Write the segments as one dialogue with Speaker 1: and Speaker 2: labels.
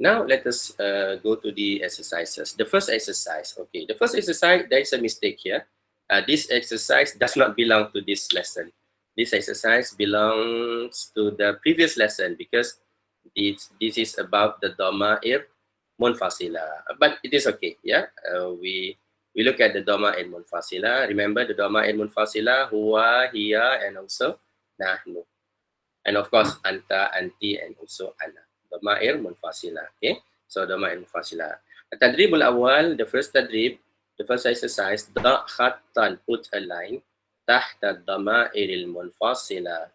Speaker 1: Now let us go to the exercises. The first exercise, okay. The first exercise, there is a mistake here. This exercise does not belong to this lesson. This exercise belongs to the previous lesson because this is about the Dhama'ir Munfasila. But it is okay, yeah. We look at the Dhama'ir Munfasila. Remember the Dhama'ir Munfasila, huwa, hiya, and also nahnu. And of course, anta, anti, and also ana. Dhama'ir Munfasila, okay. So Dhama'ir Munfasila. Tadrib al-awwal, the first tadrib, the first exercise, da khattan, put a line, tahta dhama'ir al-munfasila,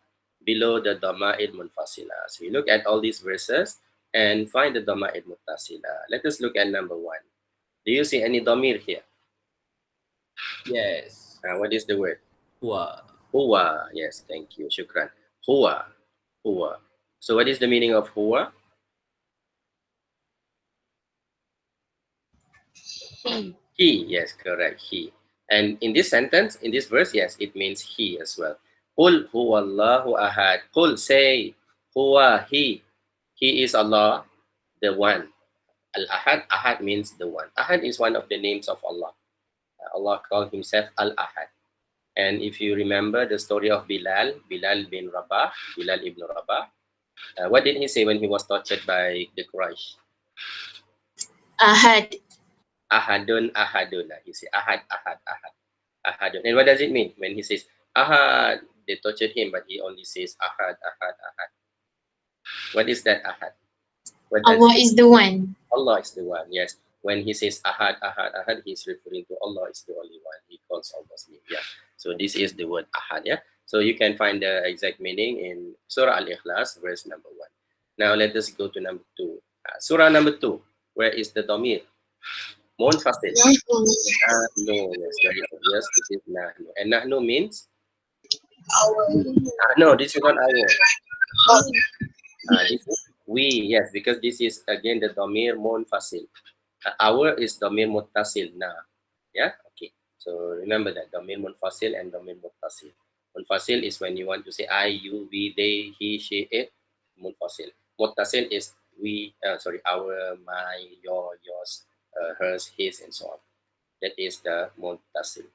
Speaker 1: below the dhama'ir munfasila. So you look at all these verses and find the dhama'ir muttasila. Let us look at number 1. Do you see any dhamir here?
Speaker 2: Yes.
Speaker 1: What is the word?
Speaker 2: Huwa.
Speaker 1: Huwa. Yes, thank you. Shukran. Huwa. Huwa. So what is the meaning of huwa? He, yes, correct, he. And in this sentence, in this verse, yes, it means he as well. Qul huwallahu ahad. Qul, say, huwa, he. He is Allah, the one. Al-ahad, ahad means the one. Ahad is one of the names of Allah. Allah called himself Al-ahad. And if you remember the story of Bilal bin Rabah, Bilal ibn Rabah, what did he say when he was tortured by the Quraysh?
Speaker 3: Ahad.
Speaker 1: Ahadun, ahadun. He said ahad, ahad, ahad. Ahadun. And what does it mean when he says ahad? They tortured him, but he only says ahad, ahad, ahad. What is that ahad?
Speaker 3: Allah is the one.
Speaker 1: Allah is the one, yes. When he says ahad, ahad, ahad, he's referring to Allah is the only one. He calls Allah's name, yeah. So this is the word ahad, yeah. So you can find the exact meaning in Surah Al-Ikhlas, verse number 1. Now let us go to number 2. Surah number 2, where is the dhamir? Munfasil. Nahnu, yes, very obvious. It is nahnu. And nahnu means? No, this is not our. This is we, yes, because this is again the dhamir munfasil. Our is dhamir muttasil, na. Yeah, okay. So remember that dhamir munfasil and dhamir muttasil. Munfasil is when you want to say I, you, we, they, he, she, it. Munfasil. Muttasil is we, our, my, your, yours, hers, his, and so on. That is the muttasil.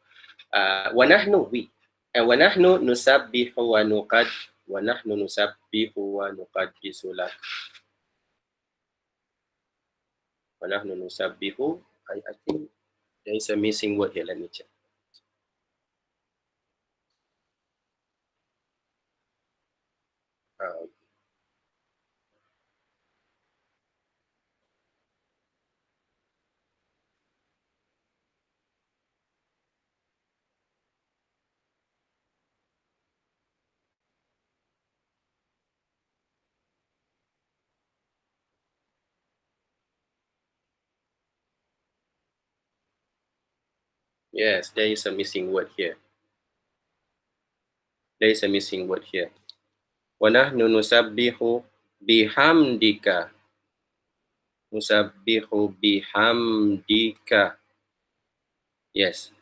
Speaker 1: Wa nahnu, we. And wa nahnu nusabbihu wa nuqad. Wa nahnu nusabbihu wa nuqaddisu lak. Wa nahnu nusabbihu. I think there is a missing word here. Let me check. Yes, there is a missing word here. There is a missing word here. Wa nahnu nusabbihu bihamdika. Nusabbihu bihamdika. Yes,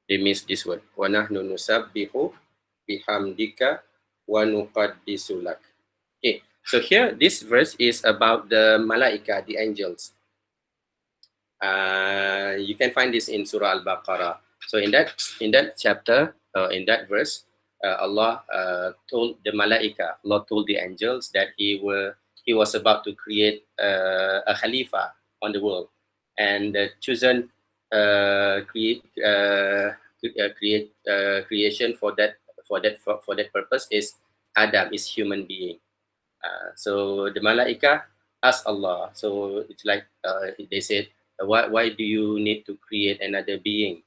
Speaker 1: they missed this word. Wa nahnu nusabbihu bihamdika wa nuqaddisu lak. Okay, so here this verse is about the malaika, the angels. You can find this in Surah Al-Baqarah. So in that chapter, in that verse, Allah told the malaika, Allah told the angels that he was about to create a khalifa on the world, and the chosen creation for that purpose is Adam, is human being. So the malaika asked Allah. So it's like they said, why do you need to create another being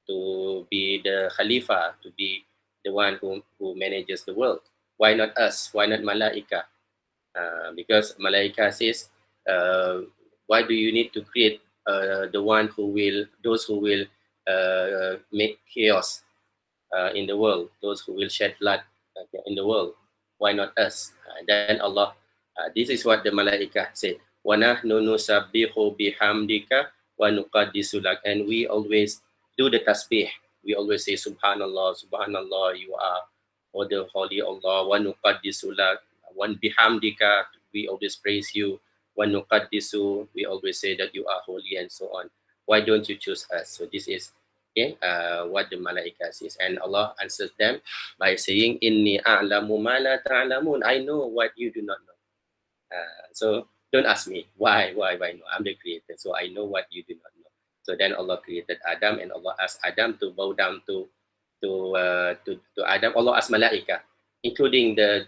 Speaker 1: to be the Khalifa, to be the one who manages the world? Why not us? Why not Malaika? Because Malaika says, why do you need to create those who will make chaos in the world, those who will shed blood in the world? Why not us? Then Allah, this is what the Malaika said. وَنَحْنُ نُسَبِّحُ بِحَمْدِكَ وَنُقَدِّسُ لَكَ. And we always do the tasbih. We always say Subhanallah, Subhanallah, you are the holy Allah. وَنُقَدِّسُ لَكَ. وَنْ بِحَمْدِكَ. We always praise you. وَنُقَدِّسُ, we always say that you are holy and so on. Why don't you choose us? So this is what the malaika says, and Allah answers them by saying, Inni a'lamu ma la ta'lamun. I know what you do not know. So don't ask me why no, I'm the creator, so I know what you do not know. So then Allah created Adam, and Allah asked Adam to bow down to Adam. Allah asked malaika, including the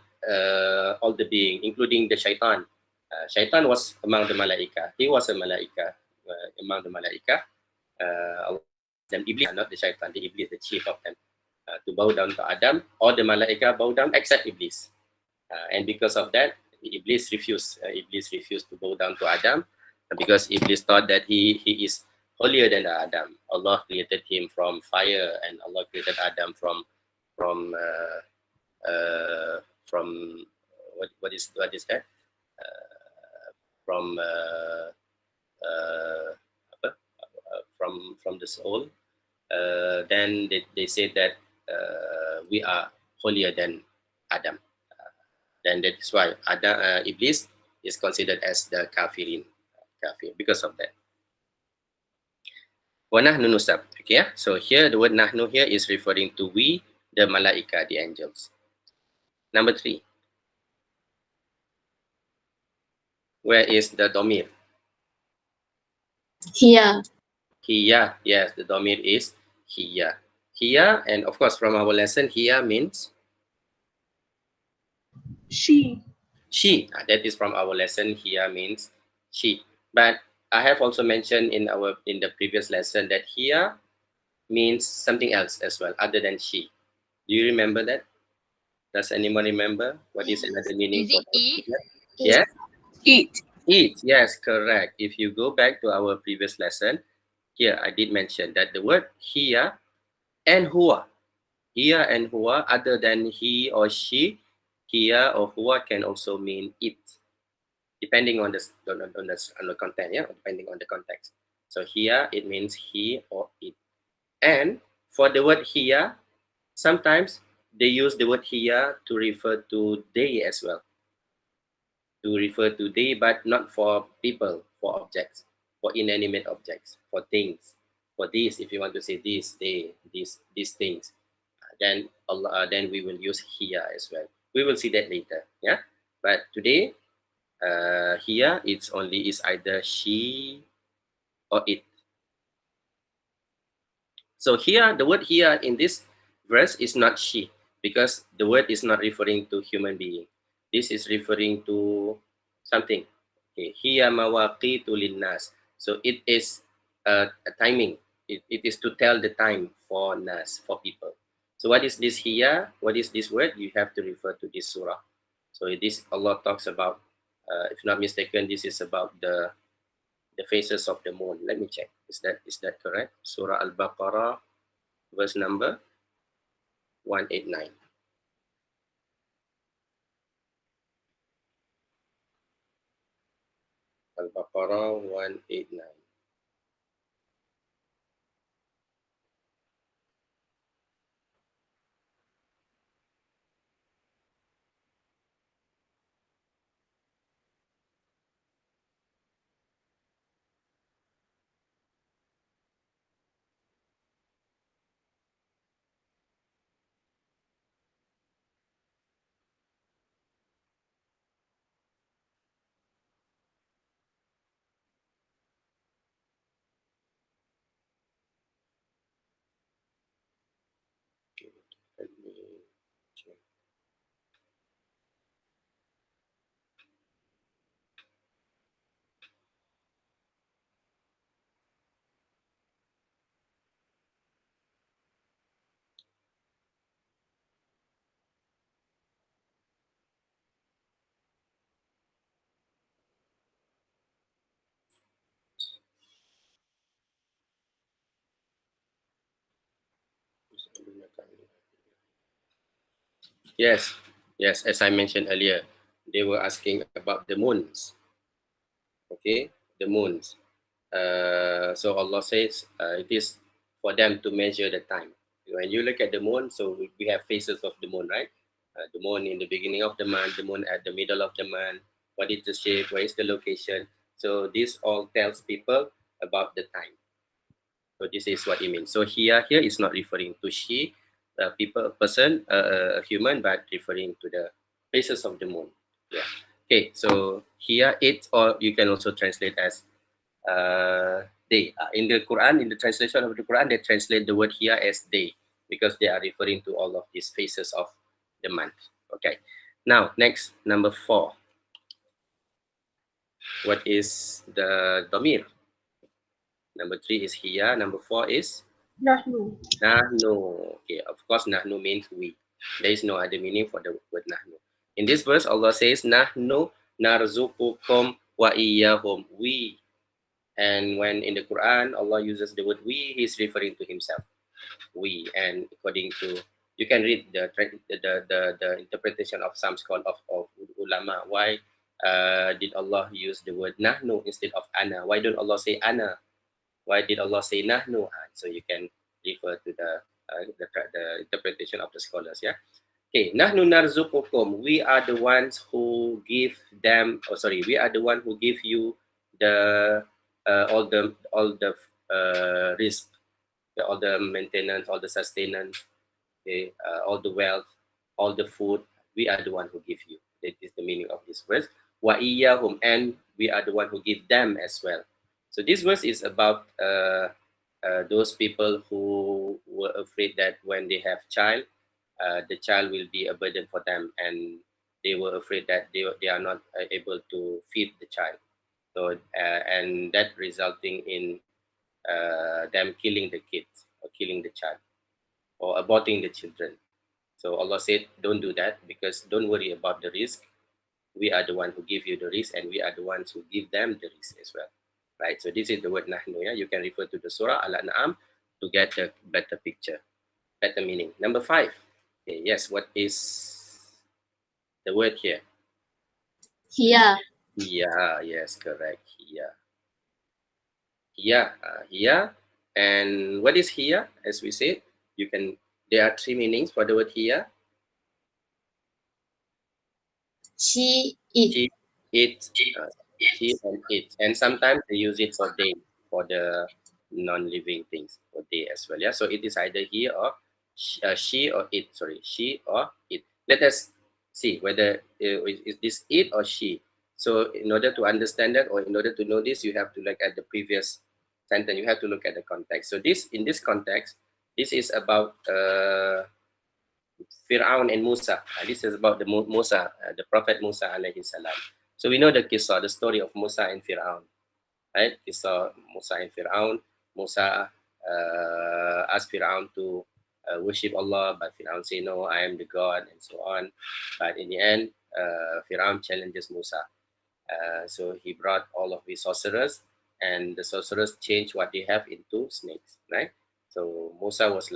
Speaker 1: all the being, including the shaitan. Shaitan was among the malaika. He was a malaika among the malaika. Then Iblis, not the shaitan, the Iblis, the chief of them, to bow down to Adam. All the malaika bow down except Iblis. And because of that, Iblis refused. Iblis refused to bow down to Adam because Iblis thought that he is holier than Adam. Allah created him from fire, and Allah created Adam from what is that? From from the soul. Then they said that we are holier than Adam. Then that is why Adam, Iblis is considered as the kafirin, kafir, because of that. وَنَحْنُ نُسَبْ. Okay, yeah? So here the word nahnu here is referring to we, the malaika, the angels. Number 3. Where is the domir?
Speaker 3: Here.
Speaker 1: Hiya. Yes, the domir is hiya. Hiya, and of course from our lesson, hiya means
Speaker 2: She.
Speaker 1: She. That is from our lesson. Hiya means she. But I have also mentioned in the previous lesson that hiya means something else as well other than she. Do you remember that? Does anyone remember what is another meaning
Speaker 3: Is
Speaker 1: for
Speaker 3: it eat?
Speaker 1: Yeah?
Speaker 2: Eat.
Speaker 1: Eat. Yes, correct. If you go back to our previous lesson, here I did mention that the word hiya and huwa. Hiya and huwa, other than he or she, hiya or huwa can also mean eat, depending on the content, yeah, depending on the context. So here it means he or it. And for the word here, sometimes they use the word here to refer to they as well. To refer to they, but not for people, for objects, for inanimate objects, for things. For this, if you want to say this, they, these things, then Allah, then we will use here as well. We will see that later, yeah. But today, here it's only is either she or it. So here, the word here in this verse is not she, because the word is not referring to human being. This is referring to something. Okay, hiya mawaqitu linnas. So it is a timing. It is to tell the time for nas, for people. So what is this hiya? What is this word? You have to refer to this surah. So this Allah talks about, if not mistaken, this is about the phases of the moon. Let me check. Is that correct? Surah Al-Baqarah, verse number 189. Al-Baqarah 189. Let me check. Yes, yes, as I mentioned earlier, they were asking about the moons. Okay, the moons. So Allah says it is for them to measure the time. When you look at the moon, so we have phases of the moon, right? The moon in the beginning of the month, the moon at the middle of the month, what is the shape, where is the location. So this all tells people about the time. So this is what it means. So here is not referring to she, people, a person, a human, but referring to the phases of the moon. Yeah. Okay. So here it, or you can also translate as day. In the Quran, in the translation of the Quran, they translate the word here as day because they are referring to all of these phases of the month. Okay. Now next, number 4. What is the domir? Number 3 is here. Number 4 is
Speaker 3: Nahnu.
Speaker 1: nahnu. Okay, of course, nahnu means we. There is no other meaning for the word nahnu. In this verse, Allah says, nahnu narzuqukum wa iyyahum. We. And when in the Quran, Allah uses the word we, He's referring to Himself. We. And according to, you can read the interpretation of some scholars of ulama. Why did Allah use the word nahnu instead of ana? Why don't Allah say ana? Why did Allah say nahnu? So you can refer to the interpretation of the scholars. Yeah. Okay. Nahnu narzuqukum. We are the ones who give them. Oh, sorry. We are the one who give you the all the risk, all the maintenance, all the sustenance, okay, all the wealth, all the food. We are the one who give you. That is the meaning of this verse. Wa iyyahum, and we are the one who give them as well. So this verse is about those people who were afraid that when they have child, the child will be a burden for them, and they were afraid that they are not able to feed the child. So and that resulting in them killing the kids or killing the child or aborting the children. So Allah said, don't do that, because don't worry about the risk. We are the one who give you the risk, and we are the ones who give them the risk as well. Right? So this is the word nahnu. Yeah? You can refer to the surah Al-An'am to get a better picture, better meaning. Number 5. Okay, yes, what is the word here?
Speaker 3: Here.
Speaker 1: Yeah, yes, correct. Here. Here. And what is here? As we said, you can, there are 3 meanings for the word here.
Speaker 3: She, it.
Speaker 1: She and it, and sometimes they use it for they, for the non-living things, for they as well. Yeah, so it is either he or she or it. Sorry, she or it. Let us see whether is this it or she. So in order to understand that, or in order to know this, you have to look at the previous sentence. You have to look at the context. So this, in this context, this is about Fir'aun and Musa. This is about the Musa, the Prophet Musa alayhi salam. So we know the kisah, the story of Musa and Fir'aun, right? Kisah Musa and Fir'aun. Musa asked Fir'aun to worship Allah, but Fir'aun say no, I am the God, and so on. But in the end, Fir'aun challenges Musa. So he brought all of his sorcerers, and the sorcerers changed what they have into snakes, right? So Musa was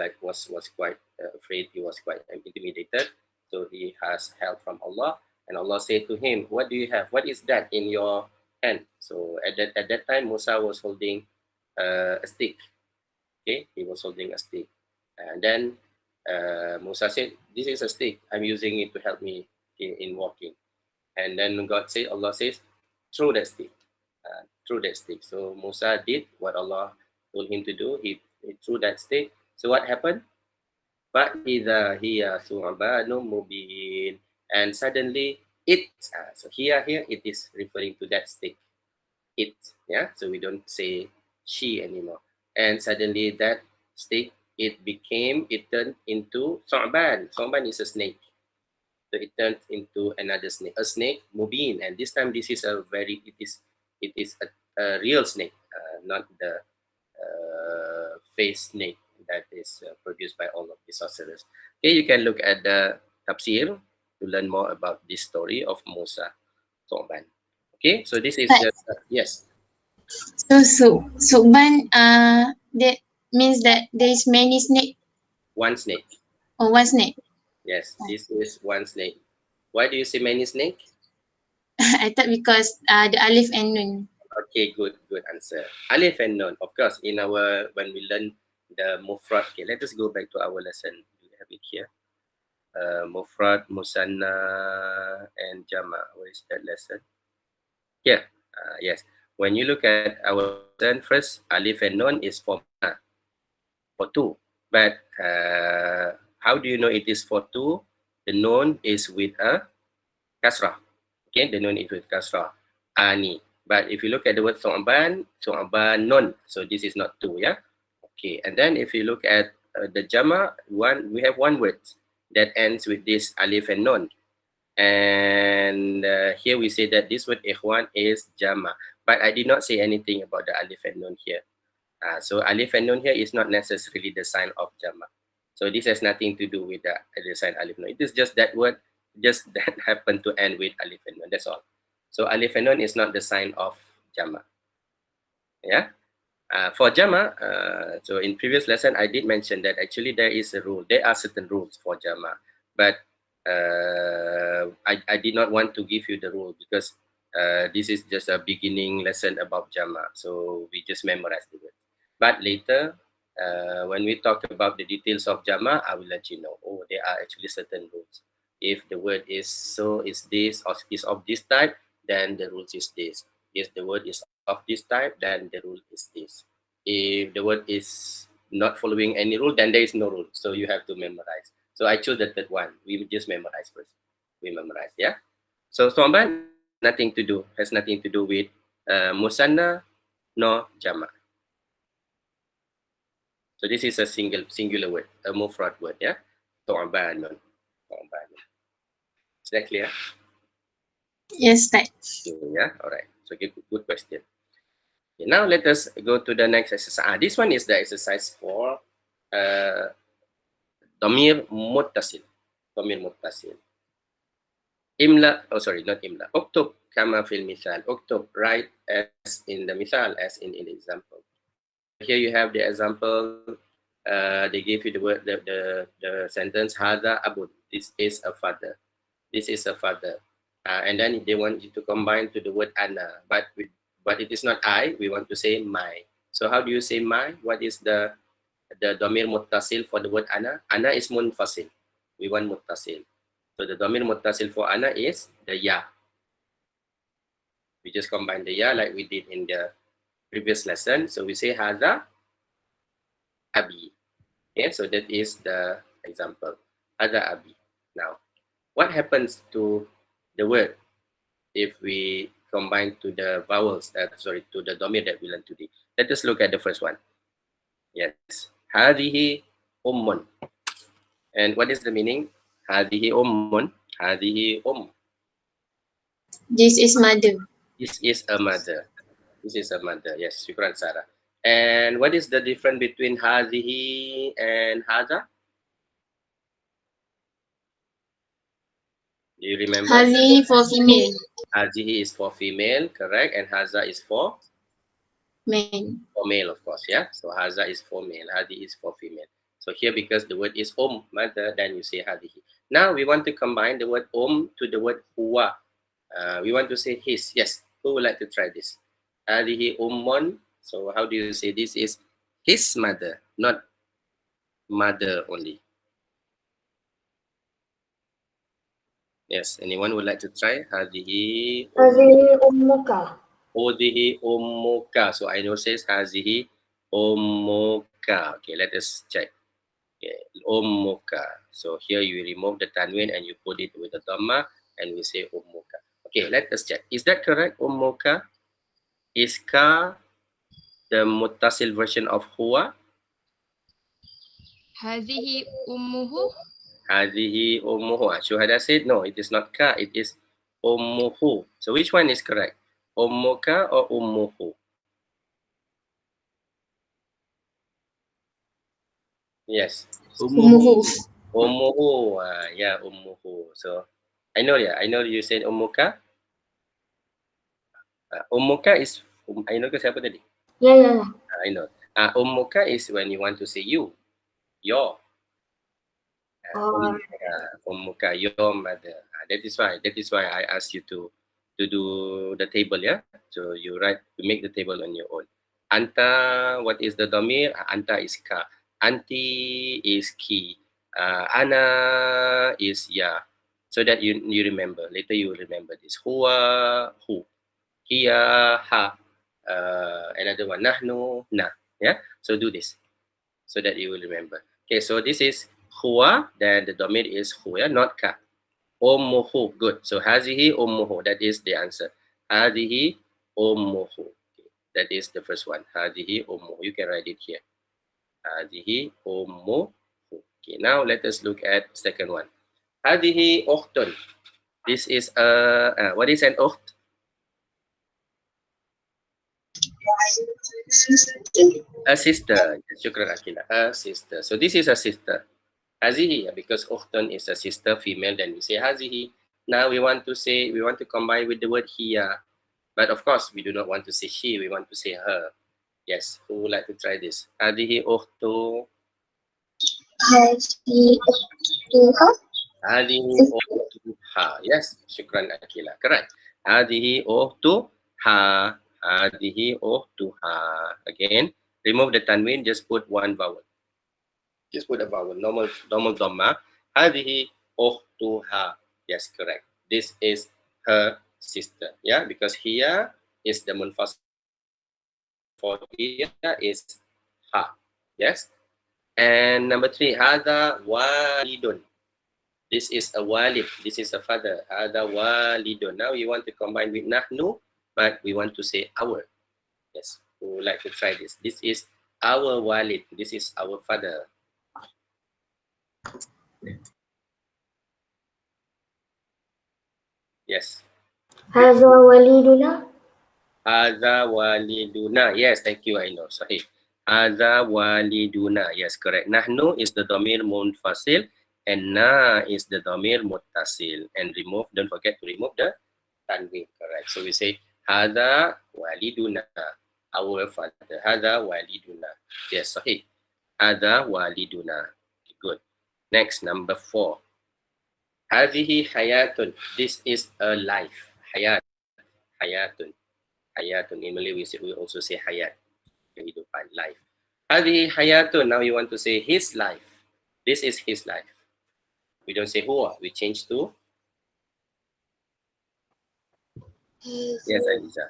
Speaker 1: quite afraid. He was quite intimidated. So he has help from Allah, and Allah said to him, "What do you have? What is that in your hand?" So at that time, Musa was holding a stick. Okay, he was holding a stick, and then Musa said, "This is a stick. I'm using it to help me in walking." And then Allah says, throw that stick, throw that stick. So Musa did what Allah told him to do. He threw that stick. So what happened? فَإِذَا هِيَ ثُعْبَانٌ مُبِينٌ. And suddenly it, so here it is referring to that stick. It, yeah. So we don't say she anymore. And suddenly that stick, it turned into Thu'ban. Thu'ban is a snake. So it turned into another snake, a snake, Mubin, and this time this is it is a real snake, not the face snake that is produced by all of the sorcerers. Okay, you can look at the tafsir to learn more about this story of Musa Thoban. Okay, so this is
Speaker 3: But,
Speaker 1: the yes,
Speaker 3: Sukban, that means that there is many snake
Speaker 1: one snake.
Speaker 3: or one snake.
Speaker 1: Yes, this is one snake. Why do you say many snake?
Speaker 3: I thought because the alif and nun.
Speaker 1: Okay, good answer. Alif and Nun, of course, in our, when we learn the mufrad. Okay, let us go back to our lesson. We have it here. Mufrad, musanna, and jama. Where is that lesson? Here, yes. When you look at our lesson, first alif and nun is for two. But how do you know it is for two? The nun is with a kasrah. Okay, the nun is with kasrah. Ani. But if you look at the word thu'ban nun. So this is not two, yeah? Okay, and then if you look at the jama, we have one word that ends with this alif and nun. And here we say that this word ikhwan is jama. But I did not say anything about the alif and nun here. So alif and nun here is not necessarily the sign of jama. So this has nothing to do with the sign alif nun. It is just that word, just that happened to end with alif and nun. That's all. So alif and nun is not the sign of jama. Yeah. For jama, so in previous lesson I did mention that actually there is a rule. There are certain rules for jama, but I did not want to give you the rule because this is just a beginning lesson about jama. So we just memorize the word. But later, when we talk about the details of jama, I will let you know. Oh, there are actually certain rules. If the word is this or is of this type, then the rules is this. If the word is of this type, then the rule is this. If the word is not following any rule, then there is no rule. So you have to memorize. So I chose the third one. We will just memorize first. We memorize, yeah. So Somban has nothing to do with musanna nor jama. So this is a singular word, a mufrad word, yeah. Thu'banun. Is that clear?
Speaker 3: Yes, right.
Speaker 1: Yeah. All right. So good question. Okay, now let us go to the next exercise. This one is the exercise for damir muttasil. Damir muttasil. Imla, oh sorry, not imla. Uktub kama fil mithal. Uktub, write as in the mithal, as in example. Here you have the example. They gave you the word, the sentence hada abun. This is a father. This is a father. And then they want you to combine to the word ana, but it is not I. We want to say my. So how do you say my? What is the damir muttasil for the word ana? Ana is munfasil. We want muttasil. So the damir muttasil for ana is the ya. We just combine the ya like we did in the previous lesson. So we say hada abi. Okay, so that is the example. Hada abi. Now, what happens to the word if we combine to the vowels, to the damir that we learned today? Let us look at the first one. Yes. Hadihi ummun. And what is the meaning? Hadihi ummun. Hadihi
Speaker 3: This is mother.
Speaker 1: This is a mother. This is a mother. Yes, Shukran Sarah. And what is the difference between hadihi and hada? Do you remember?
Speaker 3: Hazi for female.
Speaker 1: Hadihi is for female, correct? And haza is for
Speaker 3: Man.
Speaker 1: male, of course, yeah? So haza is for male, hadi is for female. So here, because the word is mother, then you say hadihi. Now we want to combine the word to the word huwa. We want to say his. Yes, who would like to try this? Hadihi ummun. So how do you say this is his mother, not mother only? Yes, anyone would like to try? Hadihi
Speaker 2: ummuka.
Speaker 1: Hadihi ummuka. So I know says Hazihi ummuka. Okay, let us check. Okay, ummuka. So here you remove the tanwin and you put it with the dhamma and we say ummuka. Okay, let us check. Is that correct? Ummuka? Is ka the muttasil version of huwa?
Speaker 4: هذه أمه.
Speaker 1: Hadihi ummuhu. Shuhada said no, it is not ka, it is ummuhu. So which one is correct? Ummuka or ummuhu? Yes.
Speaker 3: Ummuhu.
Speaker 1: Ummuhu. Yeah, ummuhu. So I know you said ummuka. Ummuka is I know ke siapa tadi?
Speaker 2: Yeah.
Speaker 1: I know. Ummuka is when you want to say you, your. Ummuka, your mother. That is why I asked you to do the table, yeah. So you make the table on your own. Anta, what is the damir? Anta is ka. Anti is ki. Ana is ya. So that you remember. Later you will remember this. Huwa, who. hiya, ha. Another one, nahnu, na. Yeah. So do this so that you will remember. Okay. So this is huwa. Then the domain is huwa, not ka. Ummuhu. Good. So hazihi ummuhu. That is the answer. Hadihi ummuhu. Okay. That is the first one. Hadihi ummuhu. You can write it here. Hadihi ummuhu. Okay. Now let us look at second one. Hadihi ukhtun. This is what is an ukht? A sister. Shukran Akila. A sister. So this is a sister. Hazihi, because ukhtun is a sister, female, then we say hazihi. Now we want to combine with the word hiya. But of course, we do not want to say she, we want to say her. Yes, who would like to try this? Hadihi ukhtu.
Speaker 3: هذه أختها.
Speaker 1: Hadihi ukhtuha. Yes, shukran Akila. Correct. Hadihi ukhtuha. Hadihi ukhtuha. Again, remove the tanwin, just put one vowel. Just put a vowel, normal dhamma. Hadihi ukhtuha. Yes, correct. This is her sister. Yeah, because here is the munfasil. For here is ha. Yes. And number 3, hada walidun. This is a walid. This is a father. Hada walidun. Now you want to combine with nahnu, but we want to say our. Yes. Who would like to try this? This is our walid. This is our father. Yes.
Speaker 2: هذا والدنا.
Speaker 1: Hadha waliduna. Yes, thank you, I know. Sahih. Hadha waliduna. Yes, correct. Nahnu is the dhamir munfasil and na is the dhamir muttasil. And remove, don't forget to remove the tanwin. Correct. So we say hadha waliduna. Our father. Hadha waliduna. Yes, sahih. Hadha waliduna. Good. Next, number 4. Hadhihi hayatun. This is a life. Hayat. Hayatun. Hayatun. In Malay, we also say hayat. Kehidupan, life. Hadihi hayatun. Now you want to say his life. This is his life. We don't say huwa. We change to. Yes, Aliza.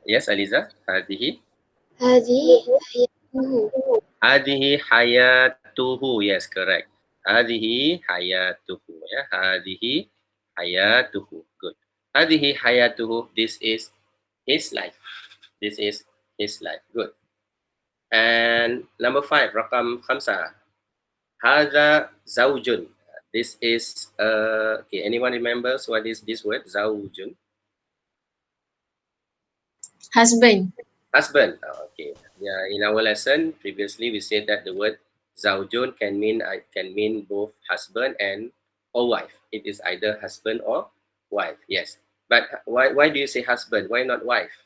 Speaker 1: Yes, Aliza. Hadihi.
Speaker 3: هذه حياته.
Speaker 1: Hadihi hayatuhu. Yes, correct. Hadihi hayatuhu. Yeah. Hadihi hayatuhu. Good. Hadihi hayatuhu. This is his life. This is his life. Good. And number 5, rakam 5. Hadha zawjun. This is okay. Anyone remembers what is this word? Zawjun.
Speaker 3: Husband.
Speaker 1: Husband. Okay. Yeah. In our lesson previously, we said that the word zawjun can mean both husband and or wife. It is either husband or wife. Yes. But why do you say husband? Why not wife?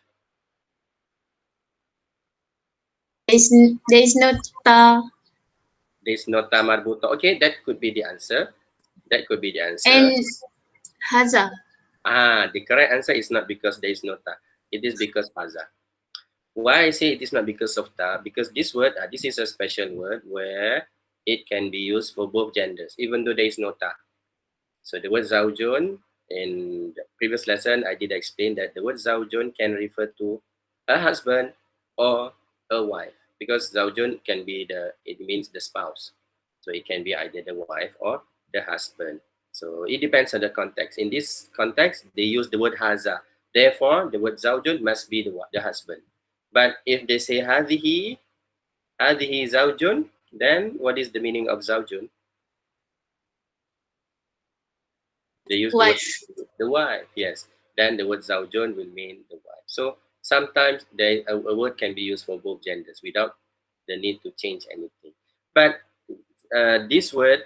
Speaker 3: There is no ta.
Speaker 1: There's nota marbuta. Okay, that could be the answer. That could be the answer.
Speaker 3: And haza.
Speaker 1: The correct answer is not because there is no ta. It is because haza. Why I say it is not because of ta? Because this word, this is a special word where it can be used for both genders, even though there is no ta. So the word zawjun, in the previous lesson, I did explain that the word zawjun can refer to a husband or a wife, because zawjun can be it means the spouse. So it can be either the wife or the husband. So it depends on the context. In this context, they use the word haza. Therefore, the word zawjun must be the husband. But if they say hadihi zawjun, then what is the meaning of zawjun? They use the wife, yes. Then the word zawjun will mean the wife. So sometimes a word can be used for both genders without the need to change anything. But this word,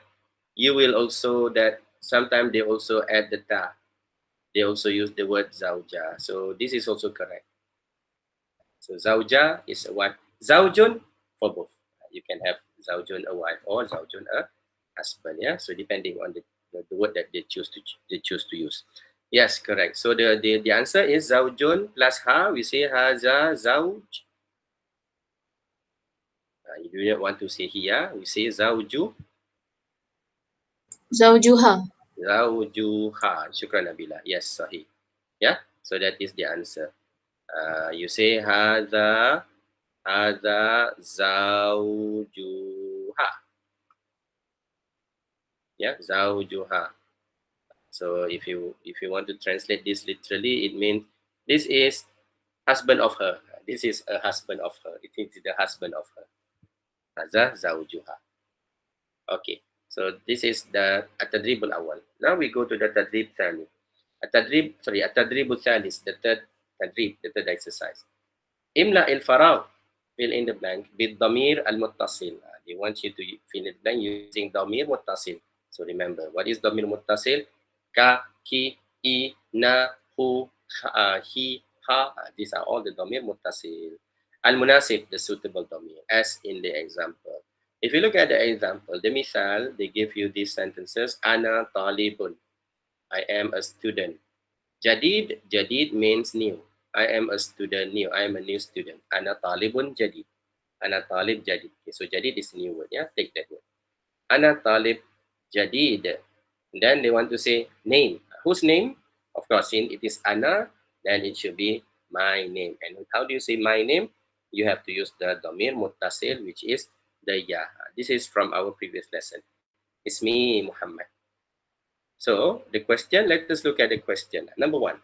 Speaker 1: you will also that sometimes they also add the ta. They also use the word zawja. So this is also correct. So zawja is a wife. Zawjun for both. You can have zawjun a wife or zawjun a husband. Yeah. So depending on the word that they choose to use. Yes, correct. So the answer is zawjun plus ha. We say haza zawj. You do not want to say here. We say zawju.
Speaker 3: Zawjuha.
Speaker 1: Zawjuha. Shukran Nabila. Yes, sahih. Yeah, so that is the answer. You say hadha zawjuha. Yeah, zawjuha. So if you want to translate this literally, it means this is husband of her. This is a husband of her. It is the husband of her. Hadha zawjuha. Okay. So this is the at-tadrib al-awwal. Now we go to the tadrib thani. At-tadrib al-thalis, the third exercise. Imla al-faragh, fill in the blank with damir al-muttasil. They want you to fill in the blank using damir muttasil. So remember, what is damir muttasil? Ka, ki, I, na, hu, he, ha. These are all the damir muttasil. Al-munasib, the suitable damir, as in the example. If you look at the example, the misal, they give you these sentences. Ana talibun. I am a student. Jadid means new. I am a student new. I am a new student. Ana talibun jadid. Ana talib jadid. Okay, so jadid is new word. Yeah, take that word. Ana talib jadid. Then they want to say name. Whose name? Of course, since it is ana, then it should be my name. And how do you say my name? You have to use the damir muttasil, which is the ya. This is from our previous lesson. It's me, Muhammad. So the question, let us look at the question. Number one.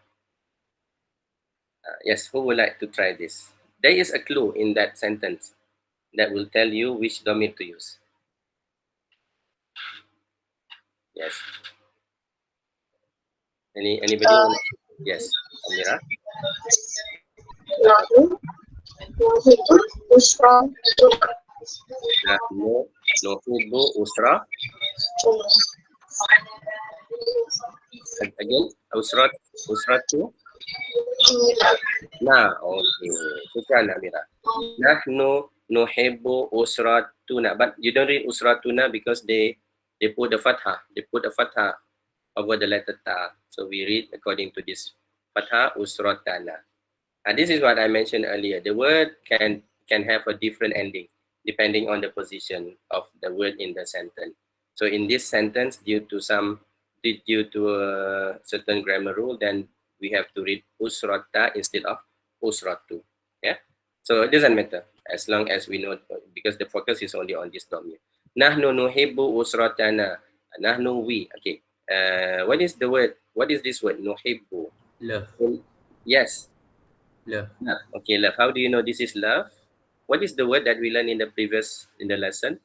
Speaker 1: Yes, who would like to try this? There is a clue in that sentence that will tell you which damir to use. Yes. Anybody? Yes, Amira. Nuhibbu usra. Again, usratu. Nah, okay. Shukran Amira. Nahnu nuhibbu usratuna. But you don't read usratuna because they put the fathah. They put a fathah over the letter ta. So we read according to this fathah usratana. And this is what I mentioned earlier. The word can have a different ending depending on the position of the word in the sentence. So in this sentence, due to a certain grammar rule, then we have to read usrata instead of usratu. Yeah. So it doesn't matter as long as we know, because the focus is only on this domain. Nahnu nuhibbu usratana. Nahnu, we. Okay. What is the word? What is this word? Nuhibbu.
Speaker 4: Love.
Speaker 1: Yes.
Speaker 4: Love.
Speaker 1: Okay, love. How do you know this is love? What is the word that we learned in the lesson?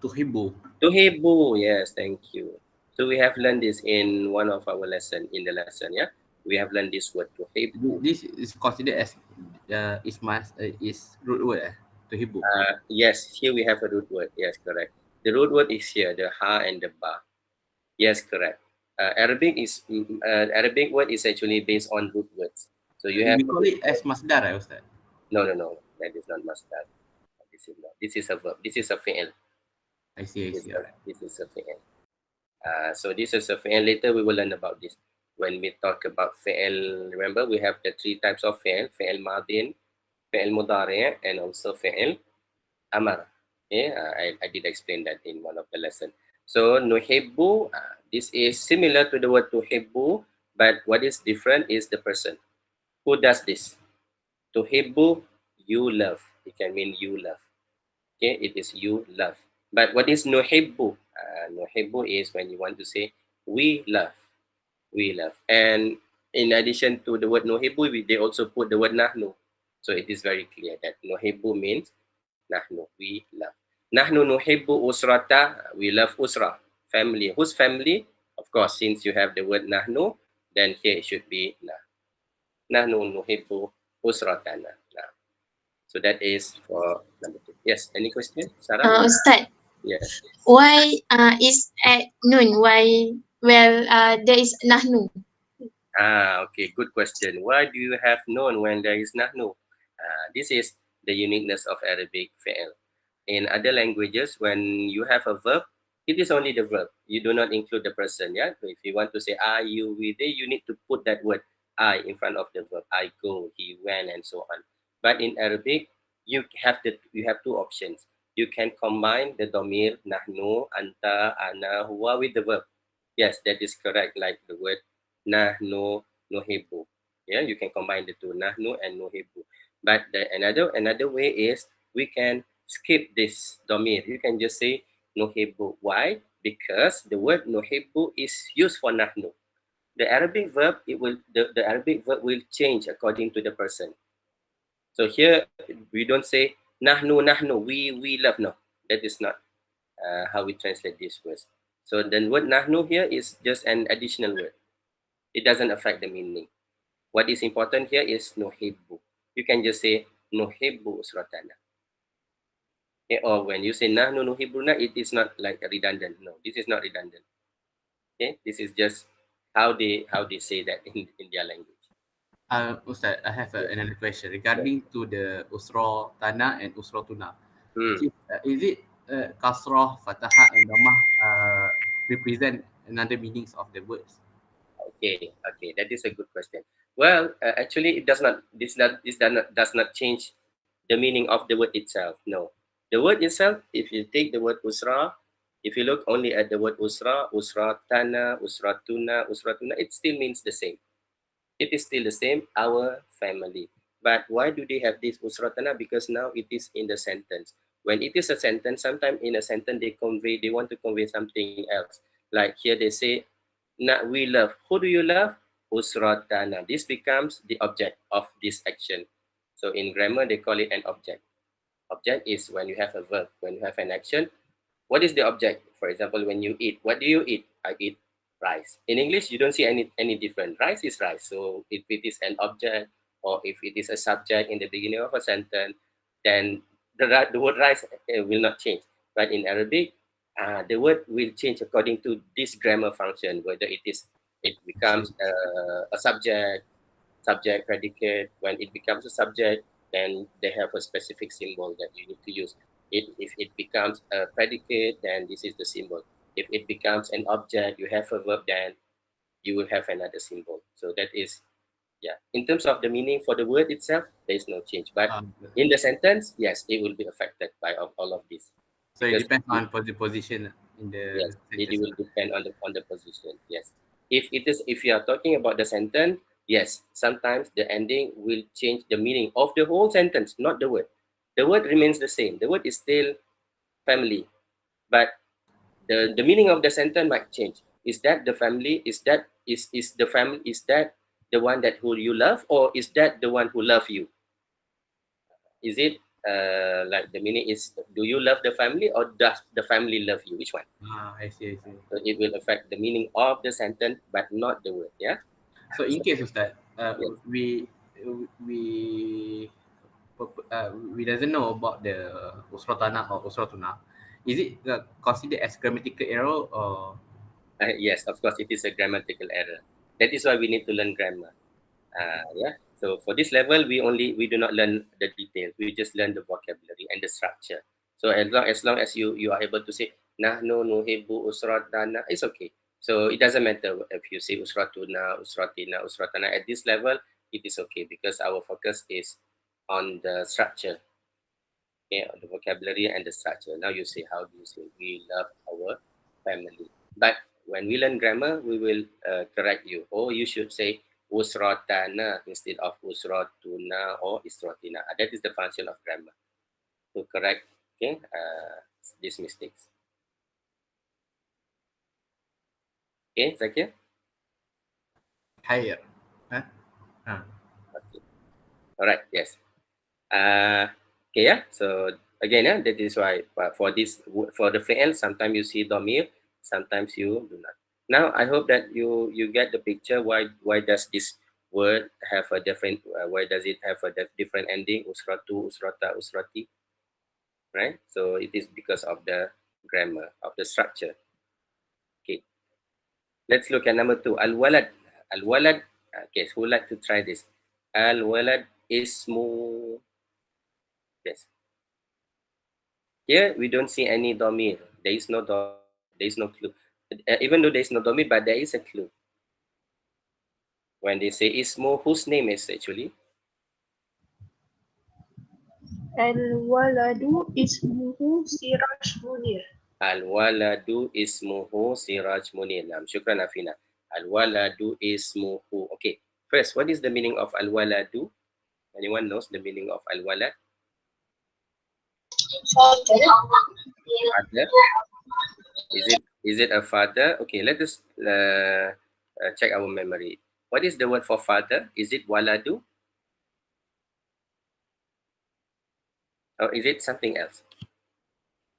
Speaker 4: Tuhibbu.
Speaker 1: Tuhibbu. Yes, thank you. So we have learned this in one of our lesson in the lesson. Yeah, we have learned this word tuhibbu.
Speaker 4: This is considered as is root word. Tuhibbu.
Speaker 1: Yes, here we have a root word. Yes, correct. The root word is here, the ha and the ba. Yes, correct. Arabic word is actually based on root words. So you have.
Speaker 4: We call it as masdar, right, Ustaz?
Speaker 1: No. That is not masdar. This is not. This is a verb. This is a fi'il.
Speaker 4: I see.
Speaker 1: This
Speaker 4: Right.
Speaker 1: is a fi'il. So this is a fi'il. Later we will learn about this. When we talk about fi'il, remember we have the three types of fi'il. Fi'il madin, fi'il mudari', and also fi'il amar. Okay, I did explain that in one of the lessons. So nuhibbu, this is similar to the word tuhibbu, but what is different is the person. Who does this? Tuhibbu, you love. It can mean you love. Okay, it is you love. But what is nuhibbu? Nuhibbu is when you want to say we love. We love. And in addition to the word nuhibbu, they also put the word nahnu. So it is very clear that nuhibbu means nahnu, we love. Nahnu nuhibbu usrata, we love usra, family. Whose family? Of course, since you have the word nahnu, then here it should be nah. Nahnu nuhibbu usratana. Nah. So that is for number 2. Yes, any question, Sarah?
Speaker 3: Ustaz,
Speaker 1: Yes.
Speaker 3: why is at noon? Why there is nahnu?
Speaker 1: Okay, good question. Why do you have known when there is nahnu? This is the uniqueness of Arabic fi'il. In other languages, when you have a verb, it is only the verb. You do not include the person. Yeah. So if you want to say I, you, we, they, you need to put that word I in front of the verb. I go, he went, and so on. But in Arabic, you have two options. You can combine the domir nahnu, anta, ana, huwa with the verb. Yes, that is correct. Like the word nahnu nuhibbu. Yeah, you can combine the two, nahnu and nuhibbu. But another way is we can skip this domir. You can just say nuhibbu. Why? Because the word nuhibbu is used for nahnu. The Arabic verb the Arabic verb will change according to the person. So here we don't say nahnu we love. No, that is not how we translate these words. So the word nahnu here is just an additional word. It doesn't affect the meaning. What is important here is nuhibbu. You can just say nuhibbu usratana. Okay? Or when you say nahnu nuhibbuna, it is not like redundant. No, this is not redundant. Okay, this is just how they say that in their language.
Speaker 4: Ustaz, I have
Speaker 1: Yes.
Speaker 4: another question
Speaker 1: Yes.
Speaker 4: regarding to the usra tana and usra tuna.
Speaker 1: Hmm.
Speaker 4: Is it kasrah, fathah, and dhammah represent another meanings of the words?
Speaker 1: Okay, that is a good question. Well, actually, it does not. This does not change the meaning of the word itself. No, the word itself. If you take the word usra, if you look only at the word usra, usratana, usratuna, it still means the same. It is still the same. Our family. But why do they have this usratana? Because now it is in the sentence. When it is a sentence, sometimes in a sentence they want to convey something else. Like here they say we love. Who do you love? Usratana. This becomes the object of this action. So in grammar, they call it an object. Object is when you have a verb, when you have an action. What is the object? For example, when you eat, what do you eat? I eat rice. In English, you don't see any different. Rice is rice. So if it is an object or if it is a subject in the beginning of a sentence, then the word rice will not change. But in Arabic, the word will change according to this grammar function, whether it
Speaker 4: I see.
Speaker 1: becomes a subject predicate. When it becomes a subject, then they have a specific symbol that you need to use. If it becomes a predicate, then this is the symbol. If it becomes an object, you have a verb, then you will have another symbol. So that is, yeah, in terms of the meaning for the word itself, there is no change, but
Speaker 4: Um,
Speaker 1: in the sentence, yes, it will be affected by all of this,
Speaker 4: so it
Speaker 1: because
Speaker 4: depends on the position in
Speaker 1: yes,
Speaker 4: the
Speaker 1: it
Speaker 4: sentence.
Speaker 1: will depend on the position. Yes, if you are talking about the sentence, yes, sometimes the ending will change the meaning of the whole sentence, not the word. The word remains the same. The word is still family, but the meaning of the sentence might change. Is that the family? Is the family? Is that the one that who you love, or is that the one who love you? Is it like the meaning is do you love the family or does the family love you? Which one?
Speaker 4: I see, I see.
Speaker 1: So it will affect the meaning of the sentence, but not the word. Yeah.
Speaker 4: So in
Speaker 1: So
Speaker 4: case of that,
Speaker 1: yes.
Speaker 4: we we doesn't know about the usra tanah or usra tuna. Is it considered as grammatical error or
Speaker 1: Yes, of course, it is a grammatical error. That is why we need to learn grammar. Yeah. So for this level, we do not learn the details. We just learn the vocabulary and the structure. So as long as you are able to say nahnu nuhibbu usratana, it's okay. So it doesn't matter if you say usratuna, usratina, usratana. At this level, it is okay because our focus is on the structure, okay, on the vocabulary and the structure. Now you say how do you say we love our family. But when we learn grammar, we will correct you. Or you should say usratana instead of usratuna or isratina. That is the function of grammar to correct, okay, these mistakes. Okay, Zakir?
Speaker 4: higher? Huh? Huh.
Speaker 1: Okay. All right. Yes. Okay. Yeah. So again, yeah, that is why for the fi'l, sometimes you see domir, sometimes you do not. Now I hope that you get the picture. Why does this word have a different? Why does it have a different ending? Usratu, usrata, usrati. Right. So it is because of the grammar of the structure. Okay. Let's look at number two. Al walad. Al walad. Okay. So who like to try this? Al walad ismu. Yes. Here we don't see any domir. There is no domir. There is no clue. Even though there is no domir, but there is a clue. When they say ismo, whose name is actually?
Speaker 5: الولد اسمه سراج منير.
Speaker 1: Al-waladu ismuhu Siraj Munir. Shukran Afina. Al-waladu ismuhu. Okay. First, what is the meaning of al-waladu? Anyone knows the meaning of al-walad? Father. Is it a father? Okay, let us check our memory. What is the word for father? Is it waladu? Or is it something else?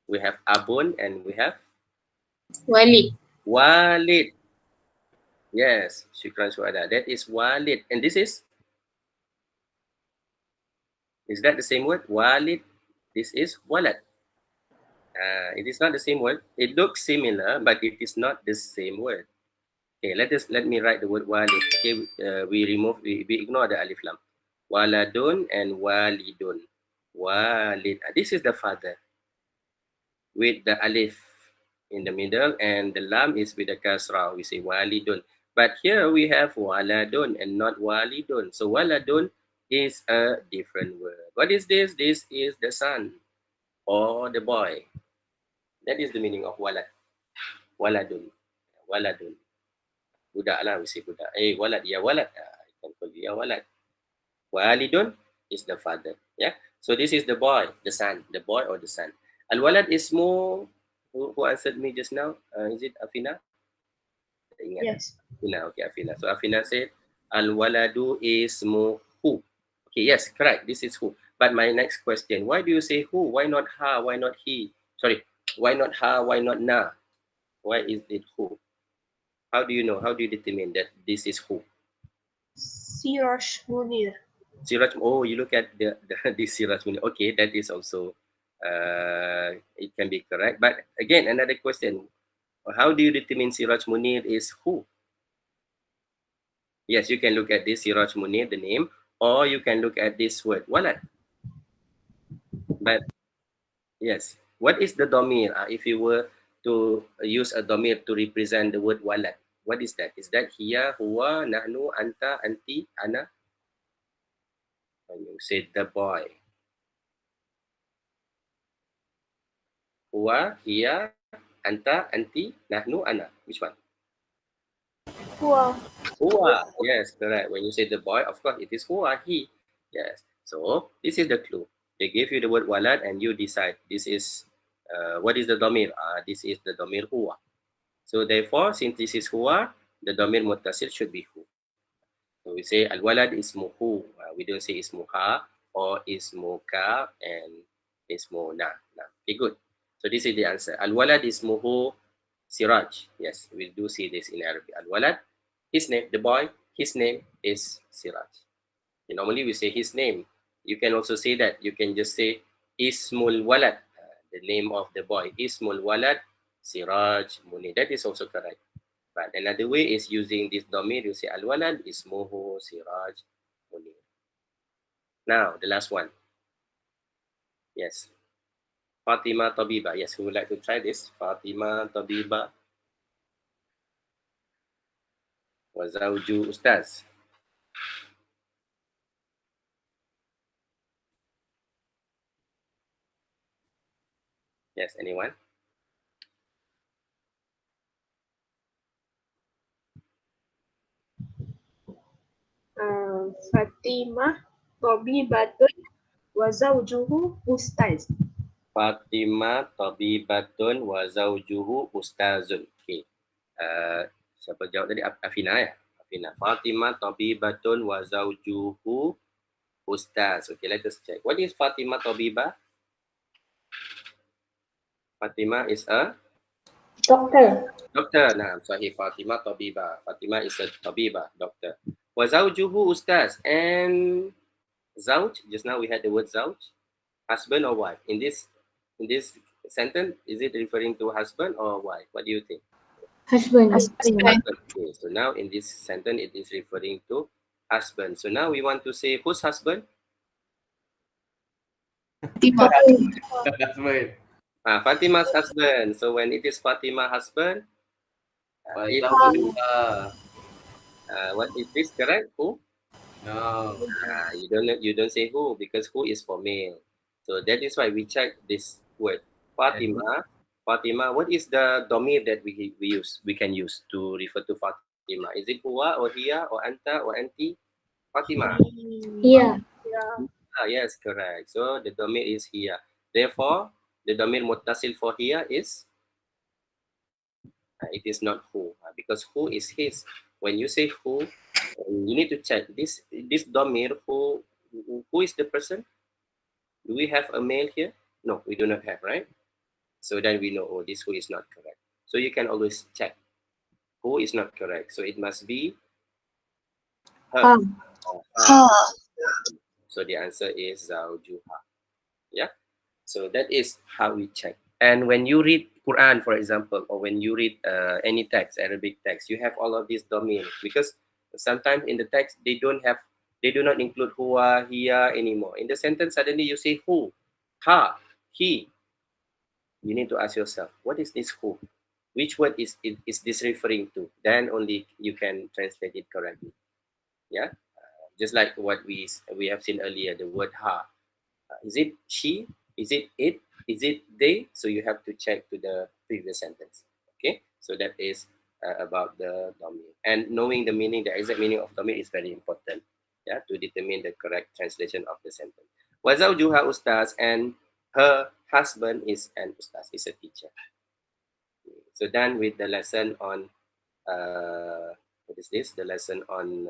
Speaker 1: We have abun and we have
Speaker 3: Walid.
Speaker 1: walid. Yes, Shukran Suada. That is walid. And this is that the same word? Walid. This is walad. It is not the same word. It looks similar, but it is not the same word. Okay, let me write the word walid. Okay, we ignore the alif lam. Waladun and walidun. Walid. This is the father with the alif in the middle, and the lam is with the kasra. We say walidun. But here we have waladun and not walidun. So waladun is a different word. What is this? This is the son or the boy. That is the meaning of walad. Waladun. Waladun. Budak lah, we say budak. Walad, ya walad. I can call you ya walad. Walidun is the father. Yeah. So this is the boy, the son, the boy or the son. Al-walad ismu, who answered me just now? Is it Afina?
Speaker 2: Yes.
Speaker 1: Afina, okay, Afina. So Afina said, Al-waladu ismu who? Okay, yes, correct. This is who. But my next question, why do you say who? Why not ha? Why not he? Sorry, why not ha? Why not na? Why is it who? How do you know? How do you determine that this is who?
Speaker 2: Siraj Munir.
Speaker 1: Siraj, oh, you look at this Siraj Munir. Okay, that is also, it can be correct. But again, another question. How do you determine Siraj Munir is who? Yes, you can look at this Siraj Munir, the name, or you can look at this word, walad. But yes, what is the domir? If you were to use a domir to represent the word walad, what is that? Is that hiya, huwa, nahnu, anta, anti, ana? And you say the boy. Huwa, hiya, anta, anti, nahnu, ana. Which one?
Speaker 2: Huwa.
Speaker 1: Huwa. Yes, correct. When you say the boy, of course, it is huwa, he. Yes. So this is the clue. They gave you the word walad and you decide this is, what is the domir? This is the domir huwa. So therefore, since this is huwa, the domir muttasil should be who. So we say al-walad ismuhu. We don't say ismuha or ismuka and ismuna. Okay, good. So this is the answer. Al-walad ismuhu Siraj. Yes, we do see this in Arabic. Al-walad, his name, the boy, his name is Siraj. And normally we say his name. You can also say that. You can just say Ismul Walad, the name of the boy. Ismul Walad Siraj Munir. That is also correct. But another way is using this domir. You say Al-Walad Ismuhu Siraj Munir. Now, the last one. Yes. Fatima Tabiba. Yes, who would like to try this? Fatima Tabiba. Wazauju Ustaz. Yes, anyone?
Speaker 2: Fatimah Tabibatun wa zawjuhu ustaz.
Speaker 1: Fatima Tabibatun wa zawjuhu Ustazun. Okay. Siapa jawab tadi? Afina ya? Afina. Fatima Tabibatun wa zawjuhu Ustaz. Okay, let us check. What is Fatima Tabiba? Fatima is a
Speaker 2: Doctor.
Speaker 1: doctor. Nah, sahih. Fatima Tabiba. Fatima is a Tabiba, doctor. Wa zawjuhu Ustaz. And zawj, just now we had the word zawj. Husband or wife? In this sentence, is it referring to husband or wife? What do you think?
Speaker 2: Husband.
Speaker 1: Husband. Okay, so now in this sentence, it is referring to husband. So now we want to say whose husband?
Speaker 3: Fatima.
Speaker 4: Husband.
Speaker 1: Fatima's husband. So when it is Fatima husband, what is this correct? Who?
Speaker 4: No.
Speaker 1: You don't say who because who is for male. So that is why we check this word. Fatima Fatima. What is the domir that we can use to refer to Fatima? Is it huwa or hiya or anta or anti? Fatima.
Speaker 2: Yeah.
Speaker 1: Yes, correct. So the domir is here. Therefore, the domir muttasil for here is it is not who, because who is his. When you say who, you need to check this domir who is the person. Do we have a male here? No, we do not have, right? So then we know, oh, this who is not correct. So you can always check who is not correct. So it must be her.
Speaker 2: Ha.
Speaker 1: Or her. So the answer is zawjuha. Yeah. So that is how we check. And when you read Quran, for example, or when you read any text, Arabic text, you have all of these domain, because sometimes in the text they do not include huwa, hiya anymore. In the sentence, suddenly you say who, ha, he. You need to ask yourself, what is this who? Which word is this referring to? Then only you can translate it correctly. Yeah, just like what we have seen earlier, the word ha. Is it she? Is it it? Is it they? So you have to check to the previous sentence. Okay, so that is about the domain. And knowing the meaning, the exact meaning of domain is very important. Yeah, to determine the correct translation of the sentence. Wazawjuha ustaz, and her husband is an ustaz, is a teacher. So done with the lesson on what is this? The lesson on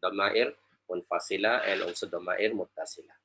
Speaker 1: Dhamair Munfasila and also Dhamair Muttasila.